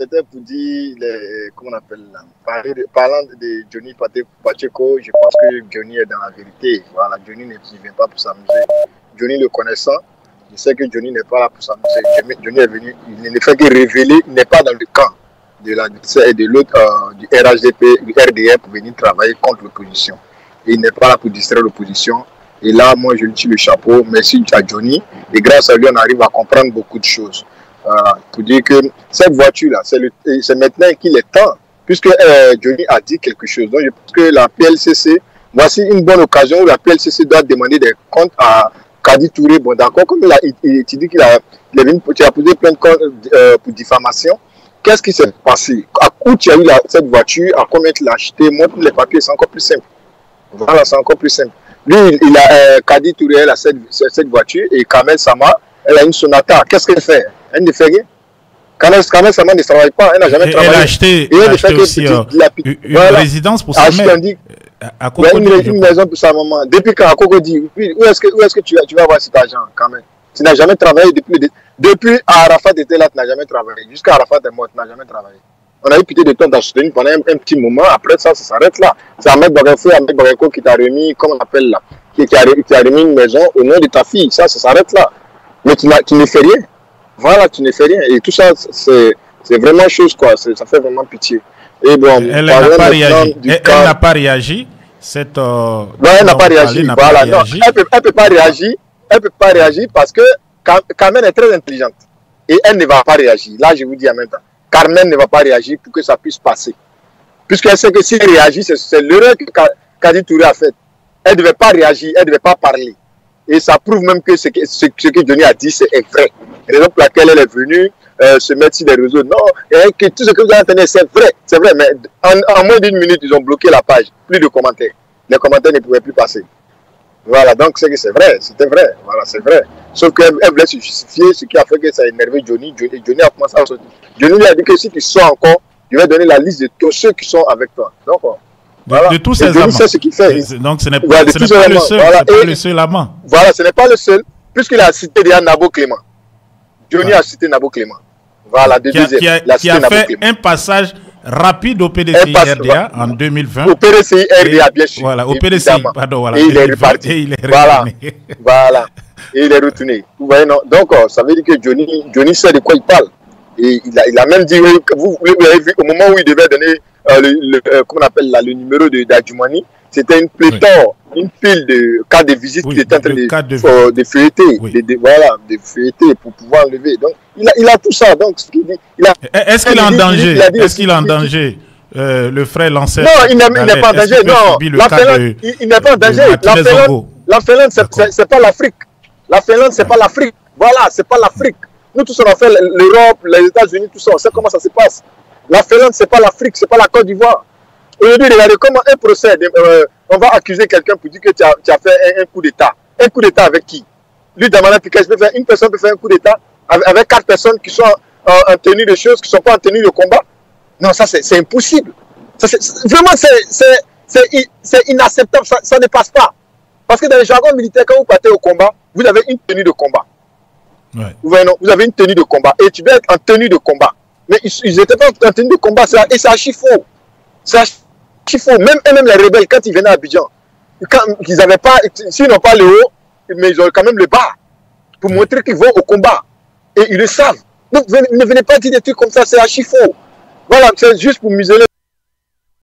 C'était pour dire, comment on appelle là, parlant de Johnny Pacheco, je pense que Johnny est dans la vérité. Voilà, Johnny ne vient pas pour s'amuser. Johnny le connaissant, je sais que Johnny n'est pas là pour s'amuser. Johnny est venu, il ne fait que révéler, il n'est pas dans le camp de l'autre, du RHDP, du RDR pour venir travailler contre l'opposition. Il n'est pas là pour distraire l'opposition. Et là, moi, je lui tire le chapeau. Merci à Johnny. Et grâce à lui, on arrive à comprendre beaucoup de choses. Pour dire que cette voiture-là, c'est maintenant qu'il est temps, puisque Johnny a dit quelque chose. Donc, je pense que la PLCC, voici une bonne occasion où la PLCC doit demander des comptes à Kadi Touré. Bon, d'accord, comme tu dis qu'il a posé plein de comptes pour diffamation. Qu'est-ce qui s'est passé? Où tu as eu cette voiture? À combien tu l'as acheté? Montre les papiers, c'est encore plus simple. Voilà, c'est encore plus simple. Lui, Kadi Touré, elle a cette voiture et Kamel Sama, elle a une Sonata. Qu'est-ce qu'elle fait? Elle ne fait rien. Kamel Sama ne travaille pas, elle n'a jamais travaillé. Elle a acheté aussi une résidence pour sa mère. Une maison pour sa maman. Depuis quand Koko dit, où est-ce que tu vas avoir cet argent, Kamel? Tu n'as jamais travaillé depuis Arafat était là, tu n'as jamais travaillé. Jusqu'à Arafat est mort, tu n'as jamais travaillé. On a eu pitié de temps d'acheter pendant un petit moment. Après ça s'arrête là. C'est Ahmed Bagayoko qui t'a remis, comment on appelle là, qui a remis une maison au nom de ta fille. Ça s'arrête là. Mais tu ne fais rien. Voilà, tu ne fais rien. Et tout ça, c'est vraiment chose, quoi. Ça fait vraiment pitié. Et bon, elle n'a pas réagi. Elle n'a pas réagi. Non, elle n'a pas réagi. Voilà. Non, elle peut pas réagir. Elle peut pas réagir parce que Carmen est très intelligente. Et elle ne va pas réagir. Là, je vous dis en même temps. Carmen ne va pas réagir pour que ça puisse passer. Puisqu'elle sait que si elle réagit, c'est l'erreur que Kadi Touré a faite. Elle ne devait pas réagir, elle ne devait pas parler. Et ça prouve même que ce que Johnny a dit, c'est vrai. Raison pour laquelle elle est venue se mettre sur les réseaux. Non, et que tout ce que vous avez entendu, c'est vrai, mais en moins d'une minute, ils ont bloqué la page. Plus de commentaires. Les commentaires ne pouvaient plus passer. Voilà, donc c'est que c'est vrai, c'était vrai. Voilà, c'est vrai. Sauf qu'elle voulait se justifier, ce qui a fait que ça a énervé Johnny. Johnny a commencé à sortir. Johnny lui a dit que si tu sors encore, je vais donner la liste de tous ceux qui sont avec toi. Donc, voilà. De tous ces amants. C'est ce qu'il fait. Donc ce n'est pas, le seul. Voilà. Pas le seul amant. Voilà, ce n'est pas le seul, puisqu'il a cité déjà Nabo Clément. Johnny a cité Nabo Clément. Voilà, qui a fait un passage rapide au PDCI RDA en 2020. Au PDCI RDA, bien sûr. Voilà, au PDCI, pardon. Voilà, et il est reparti. Et il est voilà. Et il est retourné. Vous voyez, non? Donc, ça veut dire que Johnny sait de quoi il parle. Et il a même dit, vous avez vu, au moment où il devait donner, comment on appelle là, le numéro d'Adjumani, c'était une pléthore, une pile de cas de visite qui était en train de feuilleter, voilà, de feuilleter pour pouvoir enlever. Donc, il a tout ça. Donc, ce qu'il dit, est-ce qu'il est en danger? Est-ce qu'il est en danger? Le frère Lancet. Non, il n'est pas en danger. Non, il n'est pas en danger. La Finlande, c'est pas l'Afrique. La Finlande, c'est pas l'Afrique. Voilà, c'est pas l'Afrique. Nous tous, on a fait l'Europe, les États-Unis, tout ça. On sait comment ça se passe. La Finlande, c'est pas l'Afrique, c'est pas la Côte d'Ivoire. Aujourd'hui, regardez comment un procès, on va accuser quelqu'un pour dire que tu as fait un coup d'État. Un coup d'État avec qui? Lui, Damana Piquet, une personne peut faire un coup d'État avec 4 personnes qui sont en tenue de choses, qui ne sont pas en tenue de combat. Non, ça, c'est impossible. Vraiment, c'est inacceptable. Ça ne passe pas. Parce que dans le jargon militaire, quand vous partez au combat, vous avez une tenue de combat. Ouais. Vous avez une tenue de combat. Et tu dois être en tenue de combat. Mais ils n'étaient pas en tenue de combat. Et c'est archi faux. C'est archi faux. Même les rebelles, quand ils venaient à Abidjan, ils n'avaient pas, s'ils n'ont pas le haut, mais ils ont quand même le bas. Pour montrer qu'ils vont au combat. Et ils le savent. Donc ne venez pas dire des trucs comme ça. C'est archi faux. Voilà, c'est juste pour museler.